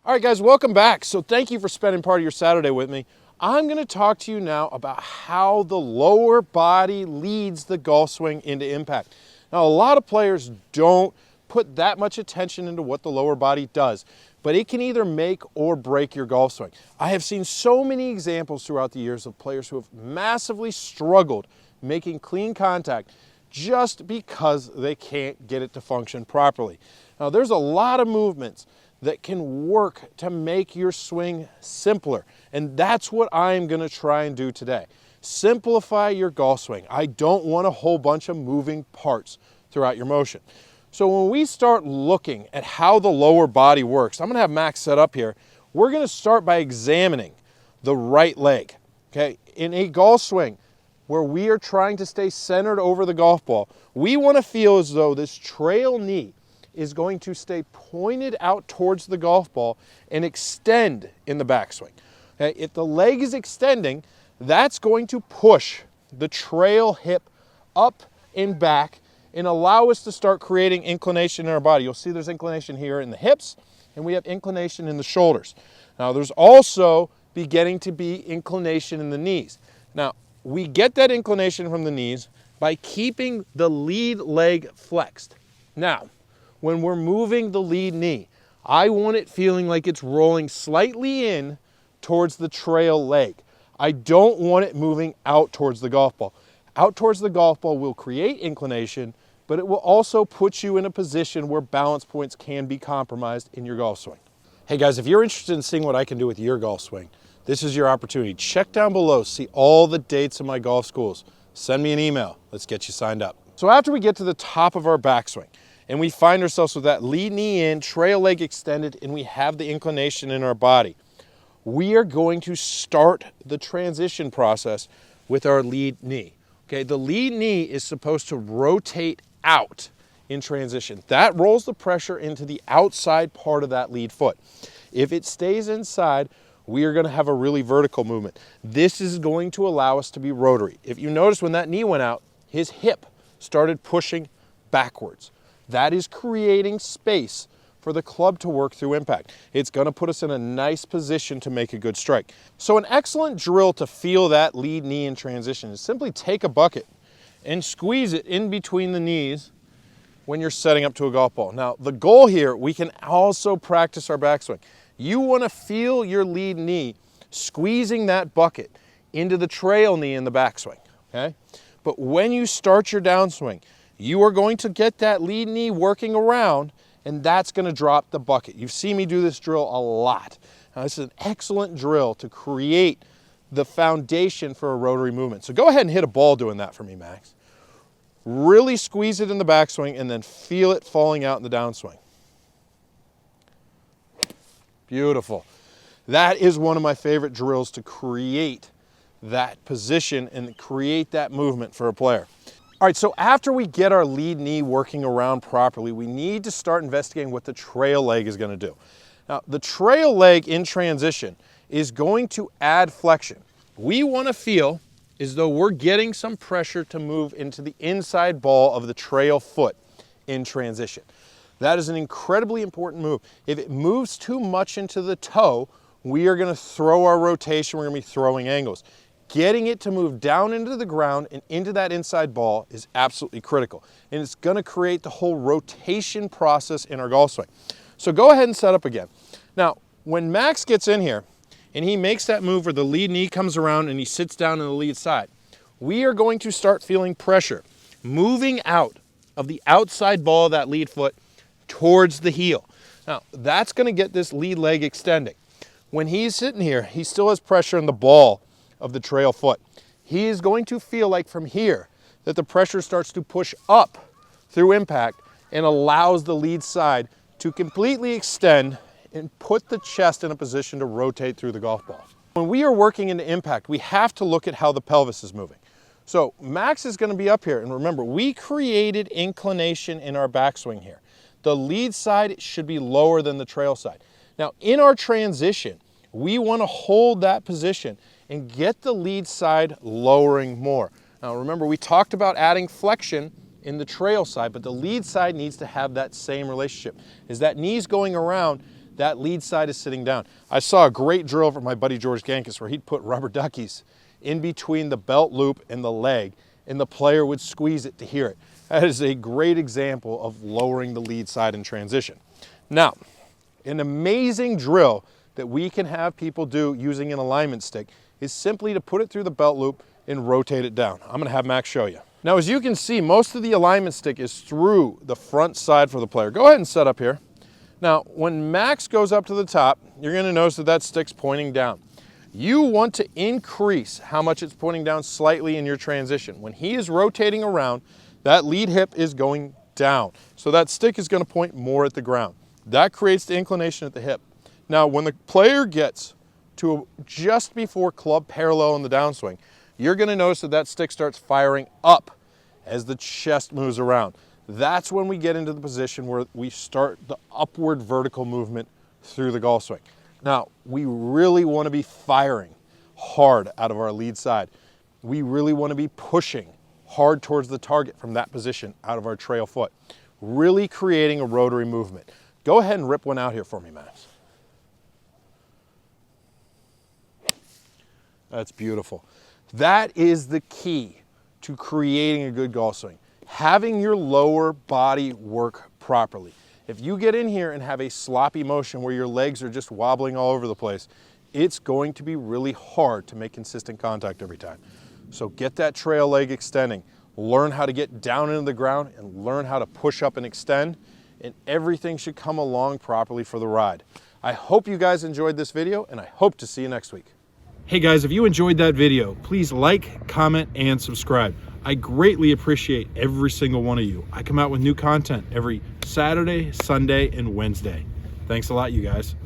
All right, guys, welcome back. So thank you for spending part of your Saturday with me. I'm going to talk to you now about how the lower body leads the golf swing into impact. Now, a lot of players don't put that much attention into what the lower body does, but it can either make or break your golf swing. I have seen so many examples throughout the years of players who have massively struggled making clean contact just because they can't get it to function properly. Now, there's a lot of movements that can work to make your swing simpler. And that's what I'm going to try and do today. Simplify your golf swing. I don't want a whole bunch of moving parts throughout your motion. So when we start looking at how the lower body works, I'm going to have Max set up here. We're going to start by examining the right leg. Okay? In a golf swing where we are trying to stay centered over the golf ball, we want to feel as though this trail knee is going to stay pointed out towards the golf ball and extend in the backswing. Okay? If the leg is extending, that's going to push the trail hip up and back and allow us to start creating inclination in our body. You'll see there's inclination here in the hips, and we have inclination in the shoulders. Now, there's also beginning to be inclination in the knees. Now, we get that inclination from the knees by keeping the lead leg flexed. Now, when we're moving the lead knee, I want it feeling like it's rolling slightly in towards the trail leg. I don't want it moving out towards the golf ball. Out towards the golf ball will create inclination, but it will also put you in a position where balance points can be compromised in your golf swing. Hey guys, if you're interested in seeing what I can do with your golf swing, this is your opportunity. Check down below, see all the dates of my golf schools. Send me an email. Let's get you signed up. So after we get to the top of our backswing, and we find ourselves with that lead knee in, trail leg extended, and we have the inclination in our body, we are going to start the transition process with our lead knee. Okay, the lead knee is supposed to rotate out in transition. That rolls the pressure into the outside part of that lead foot. If it stays inside, we are going to have a really vertical movement. This is going to allow us to be rotary. If you notice when that knee went out, his hip started pushing backwards. That is creating space for the club to work through impact. It's going to put us in a nice position to make a good strike. So an excellent drill to feel that lead knee in transition is simply take a bucket and squeeze it in between the knees when you're setting up to a golf ball. Now, the goal here, we can also practice our backswing. You want to feel your lead knee squeezing that bucket into the trail knee in the backswing, okay? But when you start your downswing, you are going to get that lead knee working around, and that's going to drop the bucket. You've seen me do this drill a lot. Now, this is an excellent drill to create the foundation for a rotary movement. So go ahead and hit a ball doing that for me, Max. Really squeeze it in the backswing and then feel it falling out in the downswing. Beautiful. That is one of my favorite drills to create that position and create that movement for a player. All right, so after we get our lead knee working around properly, we need to start investigating what the trail leg is going to do. Now, the trail leg in transition is going to add flexion. We want to feel as though we're getting some pressure to move into the inside ball of the trail foot in transition. That is an incredibly important move. If it moves too much into the toe, we are going to throw our rotation, we're going to be throwing angles. Getting it to move down into the ground and into that inside ball is absolutely critical. And it's going to create the whole rotation process in our golf swing. So go ahead and set up again. Now, when Max gets in here and he makes that move where the lead knee comes around and he sits down on the lead side, we are going to start feeling pressure moving out of the outside ball of that lead foot towards the heel. Now, that's going to get this lead leg extending. When he's sitting here, he still has pressure in the ball of the trail foot. He is going to feel like from here that the pressure starts to push up through impact and allows the lead side to completely extend and put the chest in a position to rotate through the golf ball. When we are working into impact, we have to look at how the pelvis is moving. So Max is going to be up here, and remember, we created inclination in our backswing here. The lead side should be lower than the trail side. Now, in our transition, we want to hold that position and get the lead side lowering more. Now remember, we talked about adding flexion in the trail side, but the lead side needs to have that same relationship. As that knee's going around, that lead side is sitting down. I saw a great drill from my buddy George Gankis where he'd put rubber duckies in between the belt loop and the leg, and the player would squeeze it to hear it. That is a great example of lowering the lead side in transition. Now, an amazing drill that we can have people do using an alignment stick is simply to put it through the belt loop and rotate it down. I'm gonna have Max show you. Now, as you can see, most of the alignment stick is through the front side for the player. Go ahead and set up here. Now, when Max goes up to the top, you're gonna notice that that stick's pointing down. You want to increase how much it's pointing down slightly in your transition. When he is rotating around, that lead hip is going down. So that stick is gonna point more at the ground. That creates the inclination at the hip. Now, when the player gets to just before club parallel in the downswing, you're gonna notice that that stick starts firing up as the chest moves around. That's when we get into the position where we start the upward vertical movement through the golf swing. Now, we really wanna be firing hard out of our lead side. We really wanna be pushing hard towards the target from that position out of our trail foot, really creating a rotary movement. Go ahead and rip one out here for me, Max. That's beautiful. That is the key to creating a good golf swing. Having your lower body work properly. If you get in here and have a sloppy motion where your legs are just wobbling all over the place, it's going to be really hard to make consistent contact every time. So get that trail leg extending. Learn how to get down into the ground and learn how to push up and extend, and everything should come along properly for the ride. I hope you guys enjoyed this video, and I hope to see you next week. Hey guys, if you enjoyed that video, please like, comment, and subscribe. I greatly appreciate every single one of you. I come out with new content every Saturday, Sunday, and Wednesday. Thanks a lot, you guys.